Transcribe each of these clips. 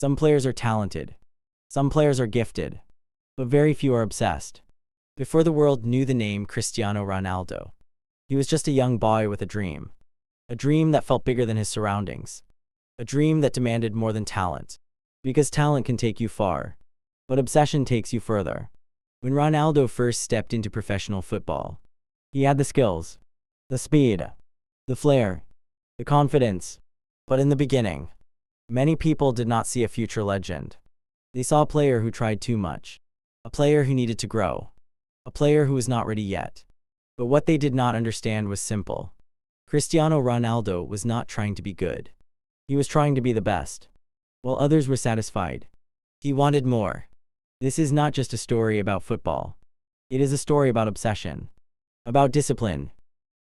Some players are talented. Some players are gifted. But very few are obsessed. Before the world knew the name Cristiano Ronaldo, he was just a young boy with a dream. A dream that felt bigger than his surroundings. A dream that demanded more than talent. Because talent can take you far, but obsession takes you further. When Ronaldo first stepped into professional football, he had the skills, the speed, the flair, the confidence. But in the beginning, many people did not see a future legend. They saw a player who tried too much, a player who needed to grow, a player who was not ready yet. But what they did not understand was simple. Cristiano Ronaldo was not trying to be good. He was trying to be the best. While others were satisfied, he wanted more. This is not just a story about football. It is a story about obsession, about discipline,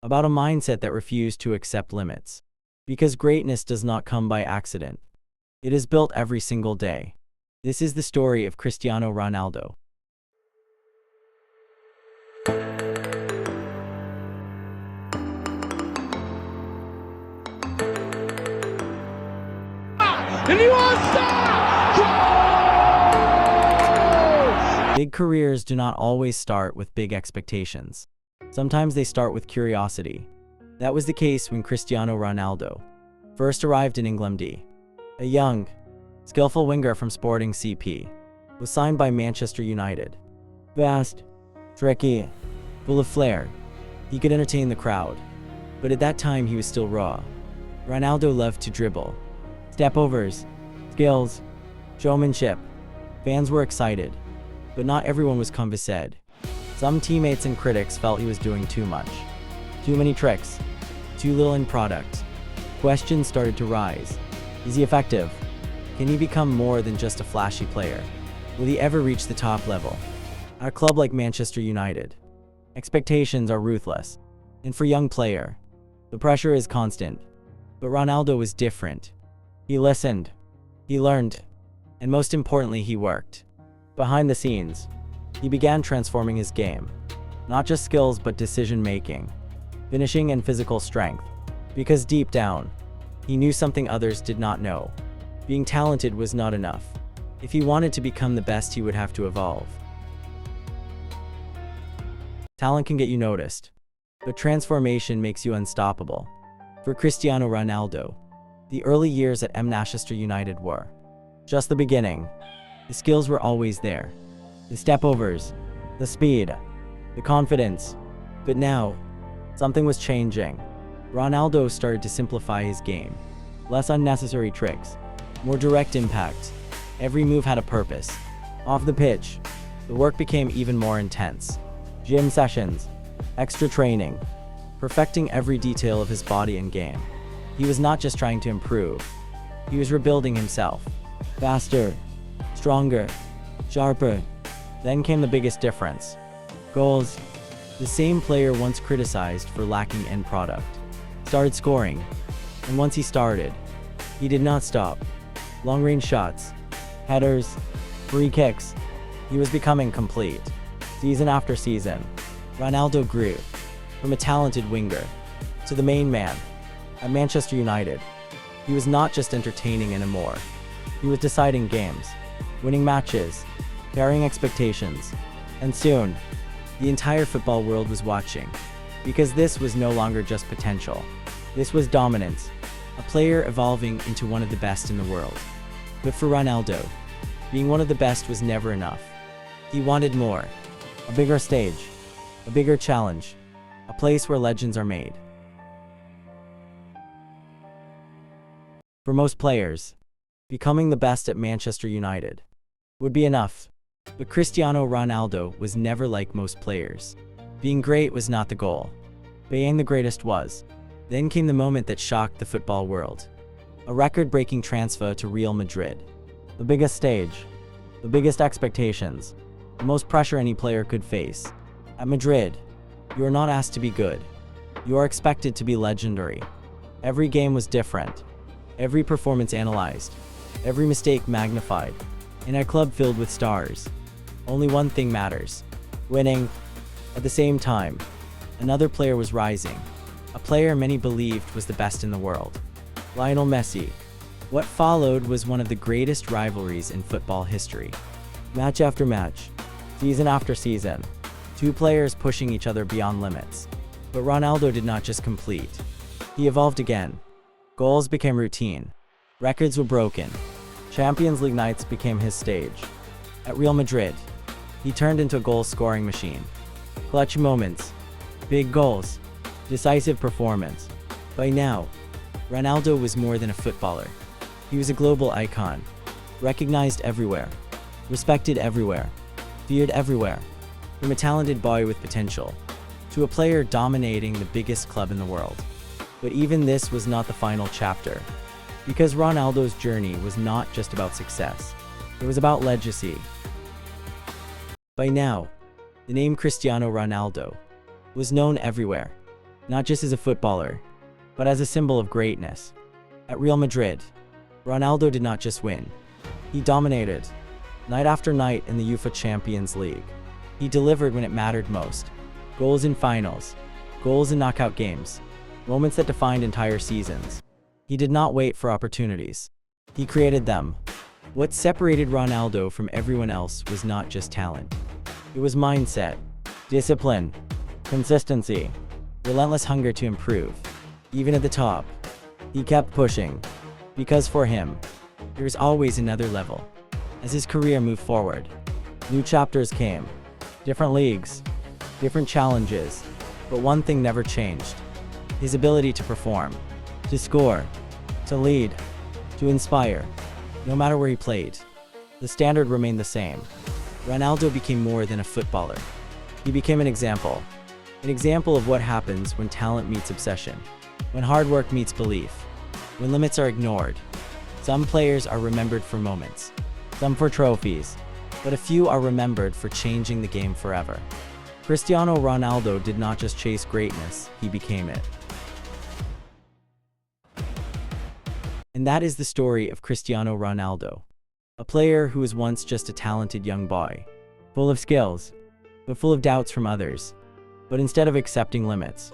about a mindset that refused to accept limits. Because greatness does not come by accident. It is built every single day. This is the story of Cristiano Ronaldo. Big careers do not always start with big expectations. Sometimes they start with curiosity. That was the case when Cristiano Ronaldo first arrived in England. A young, skillful winger from Sporting CP was signed by Manchester United. Fast, tricky, full of flair, he could entertain the crowd. But at that time he was still raw. Ronaldo loved to dribble. Step-overs, skills, showmanship. Fans were excited, but not everyone was convinced. Some teammates and critics felt he was doing too much. Too many tricks, too little in product. Questions started to rise. Is he effective? Can he become more than just a flashy player? Will he ever reach the top level? At a club like Manchester United, expectations are ruthless. And for a young player, the pressure is constant. But Ronaldo was different. He listened, he learned, and most importantly, he worked. Behind the scenes, he began transforming his game. Not just skills, but decision-making, finishing, and physical strength. Because deep down, he knew something others did not know. Being talented was not enough. If he wanted to become the best, he would have to evolve. Talent can get you noticed, but transformation makes you unstoppable. For Cristiano Ronaldo, the early years at Manchester United were just the beginning. The skills were always there. The step-overs, the speed, the confidence. But now, something was changing. Ronaldo started to simplify his game. Less unnecessary tricks, more direct impact. Every move had a purpose. Off the pitch, the work became even more intense. Gym sessions, extra training, perfecting every detail of his body and game. He was not just trying to improve. He was rebuilding himself. Faster, stronger, sharper. Then came the biggest difference. Goals. The same player once criticized for lacking end product started scoring. And once he started, he did not stop. Long-range shots, headers, free kicks. He was becoming complete. Season after season, Ronaldo grew from a talented winger to the main man at Manchester United. He was not just entertaining anymore. He was deciding games, winning matches, carrying expectations. And soon, the entire football world was watching. Because this was no longer just potential. This was dominance. A player evolving into one of the best in the world. But for Ronaldo, being one of the best was never enough. He wanted more. A bigger stage, a bigger challenge, a place where legends are made. For most players, becoming the best at Manchester United would be enough. But Cristiano Ronaldo was never like most players. Being great was not the goal. Being the greatest was. Then came the moment that shocked the football world. A record-breaking transfer to Real Madrid. The biggest stage, the biggest expectations, the most pressure any player could face. At Madrid, you are not asked to be good. You are expected to be legendary. Every game was different. Every performance analyzed. Every mistake magnified. In a club filled with stars, only one thing matters: winning. At the same time, another player was rising. A player many believed was the best in the world. Lionel Messi. What followed was one of the greatest rivalries in football history. Match after match, season after season, two players pushing each other beyond limits. But Ronaldo did not just complete. He evolved again. Goals became routine. Records were broken. Champions League nights became his stage. At Real Madrid, he turned into a goal-scoring machine. Clutch moments, big goals, decisive performance. By now, Ronaldo was more than a footballer. He was a global icon, recognized everywhere, respected everywhere, feared everywhere. From a talented boy with potential, to a player dominating the biggest club in the world. But even this was not the final chapter, because Ronaldo's journey was not just about success. It was about legacy. By now, the name Cristiano Ronaldo was known everywhere, not just as a footballer, but as a symbol of greatness. At Real Madrid, Ronaldo did not just win. He dominated, night after night in the UEFA Champions League. He delivered when it mattered most. Goals in finals, goals in knockout games, moments that defined entire seasons. He did not wait for opportunities. He created them. What separated Ronaldo from everyone else was not just talent. It was mindset, discipline, consistency, relentless hunger to improve. Even at the top, he kept pushing. Because for him, there was always another level. As his career moved forward, new chapters came. Different leagues, different challenges, but one thing never changed. His ability to perform, to score, to lead, to inspire. No matter where he played, the standard remained the same. Ronaldo became more than a footballer. He became an example of what happens when talent meets obsession, when hard work meets belief, when limits are ignored. Some players are remembered for moments, some for trophies, but a few are remembered for changing the game forever. Cristiano Ronaldo did not just chase greatness, he became it. And that is the story of Cristiano Ronaldo, a player who was once just a talented young boy, full of skills, but full of doubts from others. But instead of accepting limits,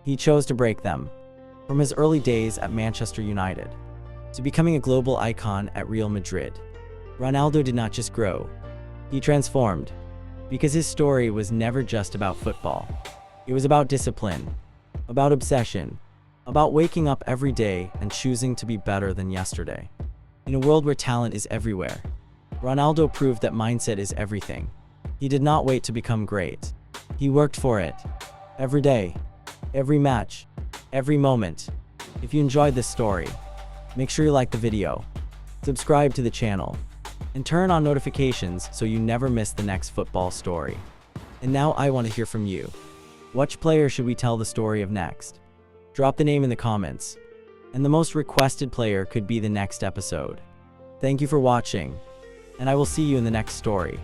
he chose to break them. From his early days at Manchester United to becoming a global icon at Real Madrid, Ronaldo did not just grow, he transformed. Because his story was never just about football. It was about discipline, about obsession, about waking up every day and choosing to be better than yesterday. In a world where talent is everywhere, Ronaldo proved that mindset is everything. He did not wait to become great. He worked for it. Every day, every match, every moment. If you enjoyed this story, make sure you like the video, subscribe to the channel, and turn on notifications so you never miss the next football story. And now I want to hear from you. Which player should we tell the story of next? Drop the name in the comments, and the most requested player could be the next episode. Thank you for watching, and I will see you in the next story.